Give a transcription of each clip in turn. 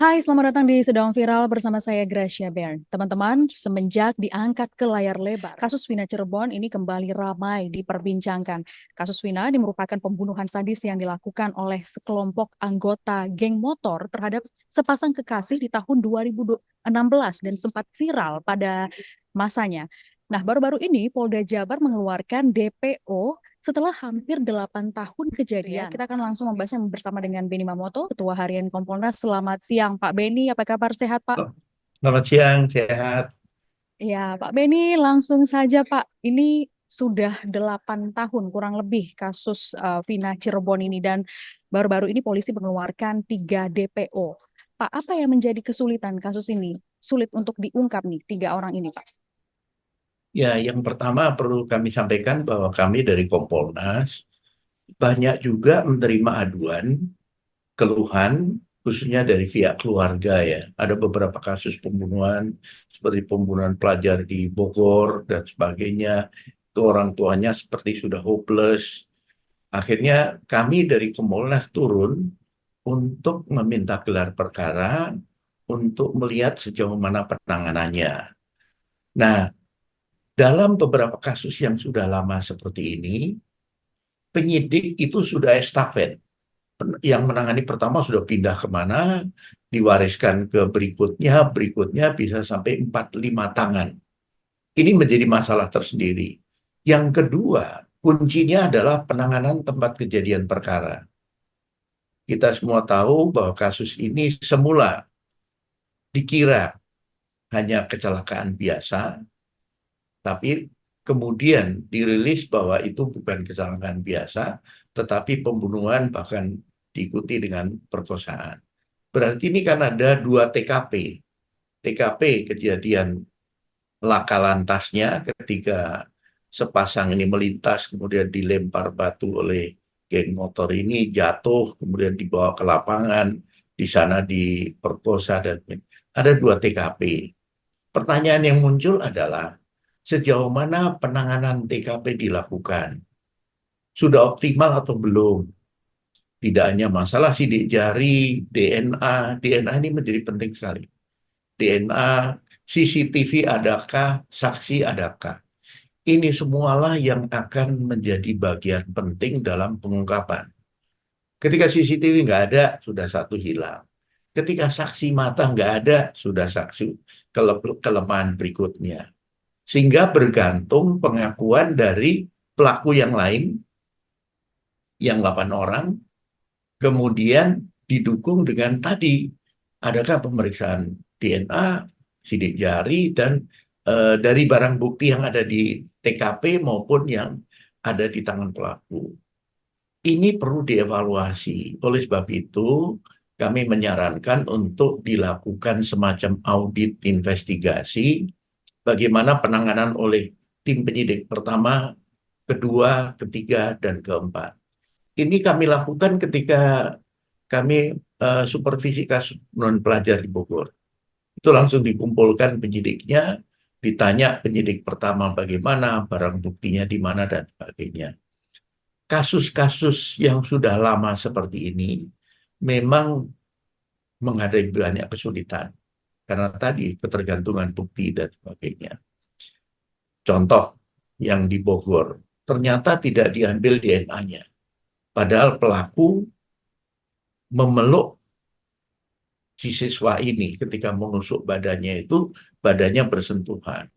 Hai, selamat datang di Sedang Viral bersama saya Gracia Bern. Teman-teman, semenjak diangkat ke layar lebar, kasus Vina Cirebon ini kembali ramai diperbincangkan. Kasus Vina ini merupakan pembunuhan sadis yang dilakukan oleh sekelompok anggota geng motor terhadap sepasang kekasih di tahun 2016 dan sempat viral pada masanya. Nah, baru-baru ini Polda Jabar mengeluarkan DPO setelah hampir 8 tahun kejadian. Kita akan langsung membahasnya bersama dengan Beni Mamoto, Ketua Harian Kompolnas. Selamat siang, Pak Beni. Apa kabar? Sehat, Pak? Oh, selamat siang, sehat. Ya, Pak Beni, langsung saja, Pak. Ini sudah 8 tahun kurang lebih kasus Vina Cirebon ini dan baru-baru ini polisi mengeluarkan 3 DPO. Pak, apa yang menjadi kesulitan kasus ini? Sulit untuk diungkap nih, 3 orang ini, Pak. Ya, yang pertama perlu kami sampaikan bahwa kami dari Kompolnas banyak juga menerima aduan, keluhan, khususnya dari pihak keluarga ya. Ada beberapa kasus pembunuhan, seperti pembunuhan pelajar di Bogor dan sebagainya. Itu orang tuanya seperti sudah hopeless. Akhirnya kami dari Kompolnas turun untuk meminta gelar perkara untuk melihat sejauh mana penanganannya. Nah, dalam beberapa kasus yang sudah lama seperti ini, penyidik itu sudah estafet. Yang menangani pertama sudah pindah kemana, diwariskan ke berikutnya, berikutnya bisa sampai 4-5 tangan. Ini menjadi masalah tersendiri. Yang kedua, kuncinya adalah penanganan tempat kejadian perkara. Kita semua tahu bahwa kasus ini semula dikira hanya kecelakaan biasa, tapi kemudian dirilis bahwa itu bukan kecelakaan biasa, tetapi pembunuhan bahkan diikuti dengan perkosaan. Berarti ini kan ada 2 TKP. TKP kejadian laka lantasnya ketika sepasang ini melintas, kemudian dilempar batu oleh geng motor ini, jatuh, kemudian dibawa ke lapangan, di sana diperkosa, dan ada 2 TKP. Pertanyaan yang muncul adalah sejauh mana penanganan TKP dilakukan? Sudah optimal atau belum? Tidak hanya masalah sidik jari, DNA. DNA ini menjadi penting sekali. DNA, CCTV adakah, saksi adakah? Ini semualah yang akan menjadi bagian penting dalam pengungkapan. Ketika CCTV nggak ada, sudah satu hilang. Ketika saksi mata nggak ada, sudah saksi kelemahan berikutnya. Sehingga bergantung pengakuan dari pelaku yang lain, yang 8 orang, kemudian didukung dengan tadi, adakah pemeriksaan DNA, sidik jari, dan dari barang bukti yang ada di TKP maupun yang ada di tangan pelaku. Ini perlu dievaluasi. Oleh sebab itu, kami menyarankan untuk dilakukan semacam audit investigasi bagaimana penanganan oleh tim penyidik pertama, kedua, ketiga, dan keempat. Ini kami lakukan ketika kami supervisi kasus non pelajar di Bogor. Itu langsung dikumpulkan penyidiknya, ditanya penyidik pertama bagaimana, barang buktinya di mana, dan sebagainya. Kasus-kasus yang sudah lama seperti ini memang menghadapi banyak kesulitan. Karena tadi ketergantungan bukti dan sebagainya. Contoh yang di Bogor, ternyata tidak diambil DNA-nya. Padahal pelaku memeluk si siswa ini ketika menusuk badannya itu, badannya bersentuhan.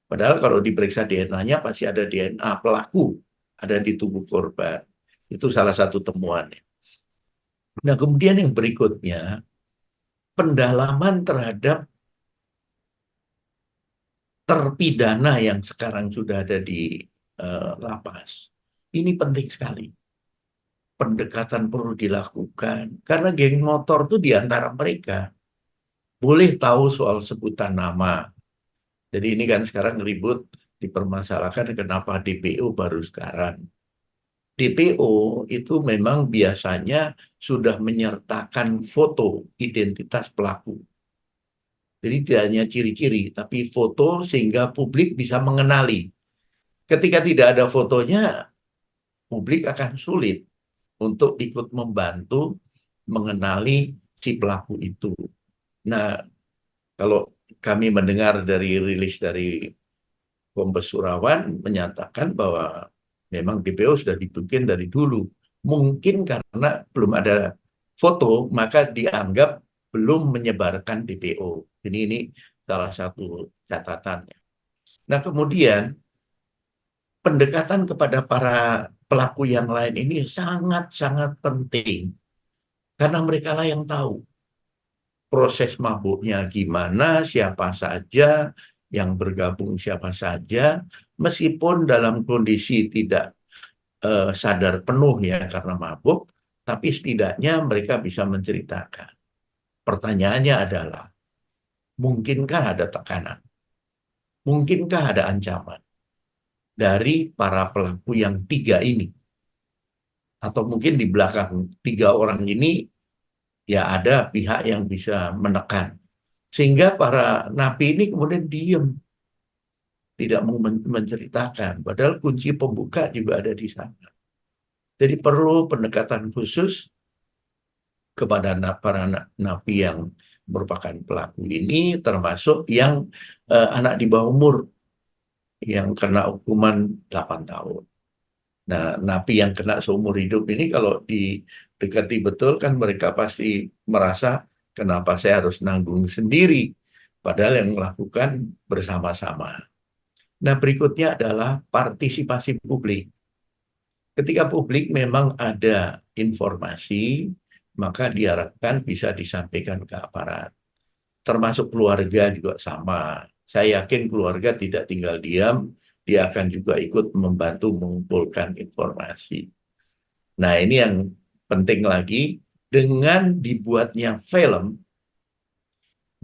Padahal kalau diperiksa DNA-nya pasti ada DNA pelaku, ada di tubuh korban. Itu salah satu temuannya. Nah, kemudian yang berikutnya, pendalaman terhadap terpidana yang sekarang sudah ada di lapas. Ini penting sekali. Pendekatan perlu dilakukan. Karena geng motor itu di antara mereka. Boleh tahu soal sebutan nama. Jadi ini kan sekarang ribut dipermasalahkan kenapa DPO baru sekarang. DPO itu memang biasanya sudah menyertakan foto identitas pelaku. Jadi tidak hanya ciri-ciri, tapi foto sehingga publik bisa mengenali. Ketika tidak ada fotonya, publik akan sulit untuk ikut membantu mengenali si pelaku itu. Nah, kalau kami mendengar dari rilis dari Kombes Surawan menyatakan bahwa memang DPO sudah dibikin dari dulu. Mungkin karena belum ada foto, maka dianggap belum menyebarkan DPO. Ini salah satu catatannya. Nah, kemudian pendekatan kepada para pelaku yang lain ini sangat-sangat penting. Karena mereka lah yang tahu proses mabuknya gimana, siapa saja yang bergabung, siapa saja, meskipun dalam kondisi tidak sadar penuh ya karena mabuk, tapi setidaknya mereka bisa menceritakan. Pertanyaannya adalah, mungkinkah ada tekanan? Mungkinkah ada ancaman dari para pelaku yang tiga ini? Atau mungkin di belakang tiga orang ini ya ada pihak yang bisa menekan. Sehingga para napi ini kemudian diem, tidak mau menceritakan. Padahal kunci pembuka juga ada di sana. Jadi perlu pendekatan khusus kepada para napi yang merupakan pelaku ini, termasuk yang anak di bawah umur yang kena hukuman 8 tahun. Nah, napi yang kena seumur hidup ini kalau didekati betul kan mereka pasti merasa kenapa saya harus nanggung sendiri, padahal yang melakukan bersama-sama. Nah, berikutnya adalah partisipasi publik. Ketika publik memang ada informasi, maka diharapkan bisa disampaikan ke aparat. Termasuk keluarga juga sama. Saya yakin keluarga tidak tinggal diam, dia akan juga ikut membantu mengumpulkan informasi. Nah, ini yang penting lagi, dengan dibuatnya film,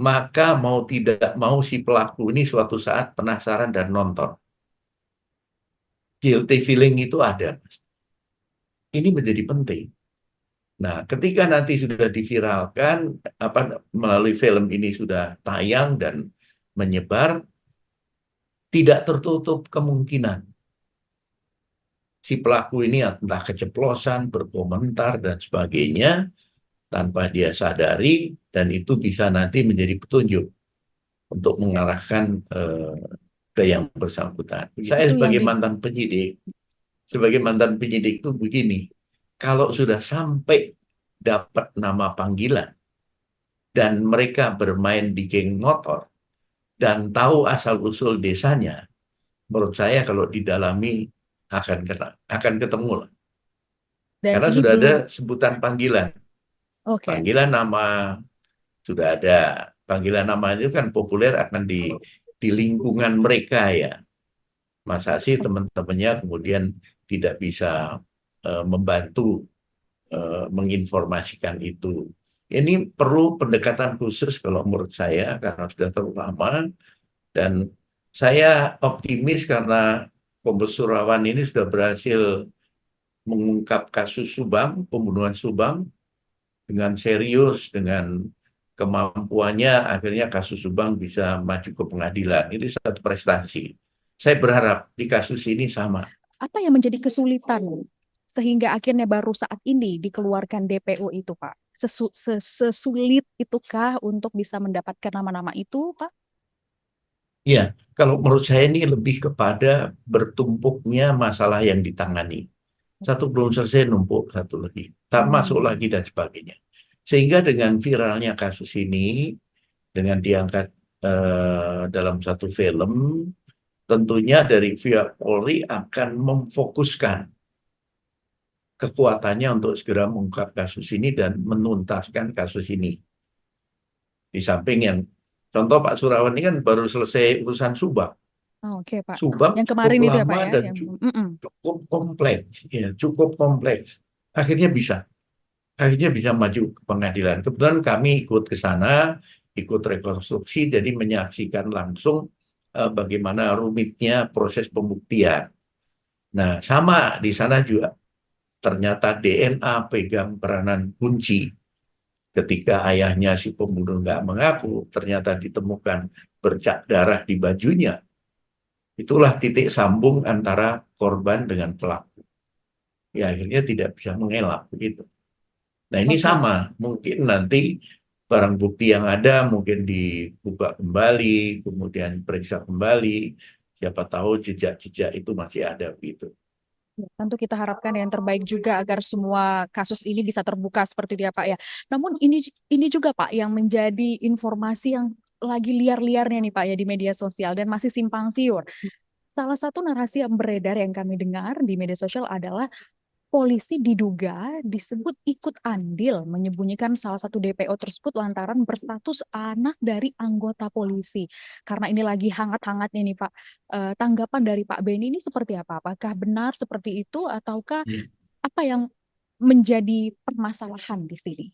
maka mau tidak mau si pelaku ini suatu saat penasaran dan nonton. Guilty feeling itu ada. Ini menjadi penting. Nah, ketika nanti sudah diviralkan, melalui film ini sudah tayang dan menyebar, tidak tertutup kemungkinan si pelaku ini entah keceplosan, berkomentar, dan sebagainya, tanpa dia sadari, dan itu bisa nanti menjadi petunjuk untuk mengarahkan ke yang bersangkutan. Saya Itu yang sebagai mantan penyidik itu begini, kalau sudah sampai dapat nama panggilan, dan mereka bermain di geng motor, dan tahu asal-usul desanya, menurut saya kalau didalami akan ketemu lah. dan Karena ini sudah ada belum sebutan panggilan. oke. Panggilan nama sudah ada. Panggilan nama itu kan populer akan di lingkungan mereka ya. Masa sih teman-temannya kemudian tidak bisa membantu menginformasikan itu. Ini perlu pendekatan khusus kalau menurut saya karena sudah terlalu lama, dan saya optimis karena Kombes Surawan ini sudah berhasil mengungkap kasus Subang, pembunuhan Subang dengan serius, dengan kemampuannya, akhirnya kasus Subang bisa maju ke pengadilan. Itu satu prestasi. Saya berharap di kasus ini sama. Apa yang menjadi kesulitan sehingga akhirnya baru saat ini dikeluarkan DPO itu, Pak? Sesulit itukah untuk bisa mendapatkan nama-nama itu, Pak? Ya, kalau menurut saya ini lebih kepada bertumpuknya masalah yang ditangani. Satu belum selesai, numpuk satu lagi. Tak masuk Hmm. lagi dan sebagainya. Sehingga dengan viralnya kasus ini, dengan diangkat dalam satu film, tentunya dari pihak Polri akan memfokuskan kekuatannya untuk segera mengungkap kasus ini dan menuntaskan kasus ini. Di samping yang contoh Pak Surawan ini kan baru selesai urusan Subang. Oh, oke, Pak. Subang Yang cukup kemarin itu ya, Pak lama ya, dan yang cukup kompleks, ya cukup kompleks. Akhirnya bisa maju ke pengadilan. Kebetulan kami ikut ke sana, ikut rekonstruksi, jadi menyaksikan langsung bagaimana rumitnya proses pembuktian. Nah, sama di sana juga ternyata DNA pegang peranan kunci. Ketika ayahnya si pembunuh nggak mengaku, ternyata ditemukan bercak darah di bajunya. Itulah titik sambung antara korban dengan pelaku. Ya akhirnya tidak bisa mengelak begitu. Nah ini oke. sama, mungkin nanti barang bukti yang ada mungkin dibuka kembali, kemudian periksa kembali, siapa tahu jejak-jejak itu masih ada gitu. Ya, tentu kita harapkan yang terbaik juga agar semua kasus ini bisa terbuka seperti dia Pak ya. Namun ini juga Pak yang menjadi informasi yang lagi liar-liarnya nih Pak ya di media sosial dan masih simpang siur. Salah satu narasi yang beredar yang kami dengar di media sosial adalah polisi diduga disebut ikut andil menyembunyikan salah satu DPO tersebut lantaran berstatus anak dari anggota polisi. Karena ini lagi hangat-hangatnya nih Pak. Tanggapan dari Pak Beni ini seperti apa? Apakah benar seperti itu ataukah Ya. apa yang menjadi permasalahan di sini?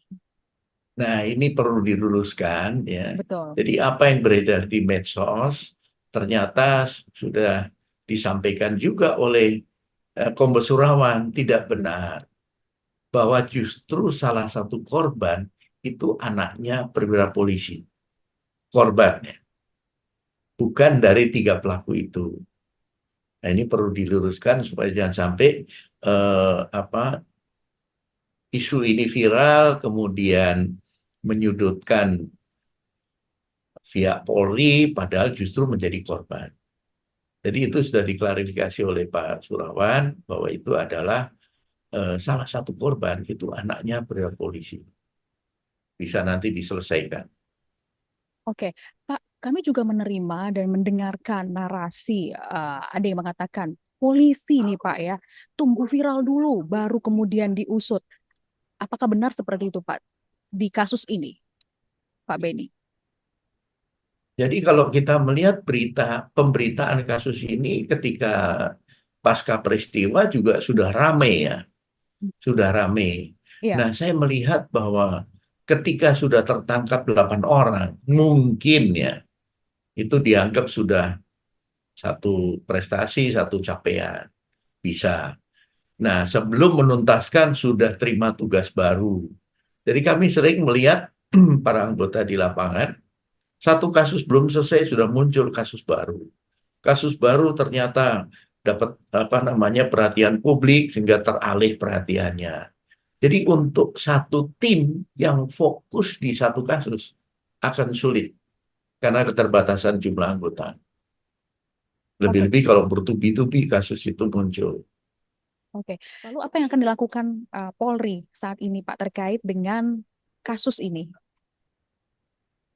Nah, ini perlu diluruskan ya. Betul. Jadi apa yang beredar di medsos ternyata sudah disampaikan juga oleh Kombes Surawan tidak benar bahwa justru salah satu korban itu anaknya perwira polisi. Korbannya, bukan dari tiga pelaku itu. Nah, ini perlu diluruskan supaya jangan sampai apa isu ini viral kemudian menyudutkan pihak Polri padahal justru menjadi korban. Jadi itu sudah diklarifikasi oleh Pak Surawan bahwa itu adalah salah satu korban itu anaknya perwira polisi. Bisa nanti diselesaikan. Oke, Pak, kami juga menerima dan mendengarkan narasi, ada yang mengatakan polisi nih Pak ya, tunggu viral dulu baru kemudian diusut. Apakah benar seperti itu Pak di kasus ini, Pak Beni? Jadi kalau kita melihat pemberitaan kasus ini ketika pasca peristiwa juga sudah ramai ya, sudah ramai. Iya, Nah, saya melihat bahwa ketika sudah tertangkap 8 orang, mungkin ya itu dianggap sudah satu prestasi, satu capaian. Bisa. Nah, sebelum menuntaskan sudah terima tugas baru. Jadi kami sering melihat para anggota di lapangan, satu kasus belum selesai sudah muncul kasus baru. Kasus baru ternyata dapat apa namanya perhatian publik sehingga teralih perhatiannya. Jadi untuk satu tim yang fokus di satu kasus akan sulit karena keterbatasan jumlah anggota. oke, Lebih-lebih kalau bertubi-tubi kasus itu muncul. oke. Lalu apa yang akan dilakukan Polri saat ini Pak terkait dengan kasus ini?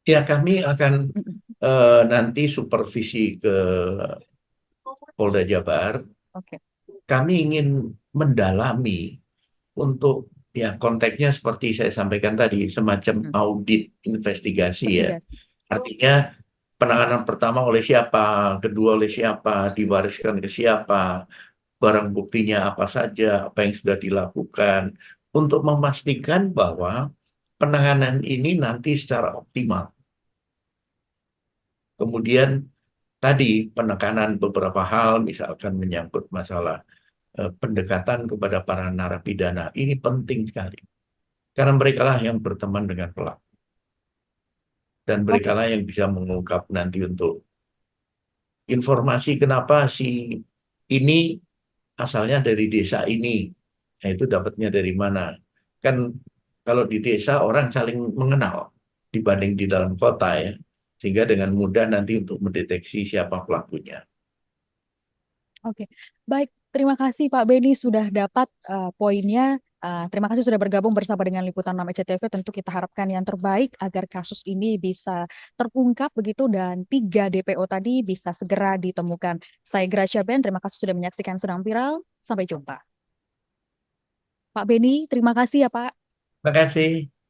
Ya kami akan Mm-mm. nanti supervisi ke Polda Jabar. Oke, Kami ingin mendalami untuk ya konteksnya seperti saya sampaikan tadi semacam mm, audit investigasi ya. investigasi. Artinya penanganan pertama oleh siapa, kedua oleh siapa, diwariskan ke siapa, barang buktinya apa saja, apa yang sudah dilakukan untuk memastikan bahwa penanganan ini nanti secara optimal. Kemudian tadi penekanan beberapa hal misalkan menyangkut masalah pendekatan kepada para narapidana ini penting sekali karena mereka lah yang berteman dengan pelaku dan mereka Oke, lah yang bisa mengungkap nanti untuk informasi kenapa si ini asalnya dari desa ini. Nah, itu dapatnya dari mana? Kan kalau di desa orang saling mengenal dibanding di dalam kota ya. Sehingga dengan mudah nanti untuk mendeteksi siapa pelakunya. oke. Baik, terima kasih Pak Beni sudah dapat poinnya. Terima kasih sudah bergabung bersama dengan Liputan 6 SCTV. Tentu kita harapkan yang terbaik agar kasus ini bisa terungkap begitu dan 3 DPO tadi bisa segera ditemukan. Saya Gracia Ben, terima kasih sudah menyaksikan Sedang Viral. Sampai jumpa. Pak Beni, terima kasih ya Pak. Terima kasih.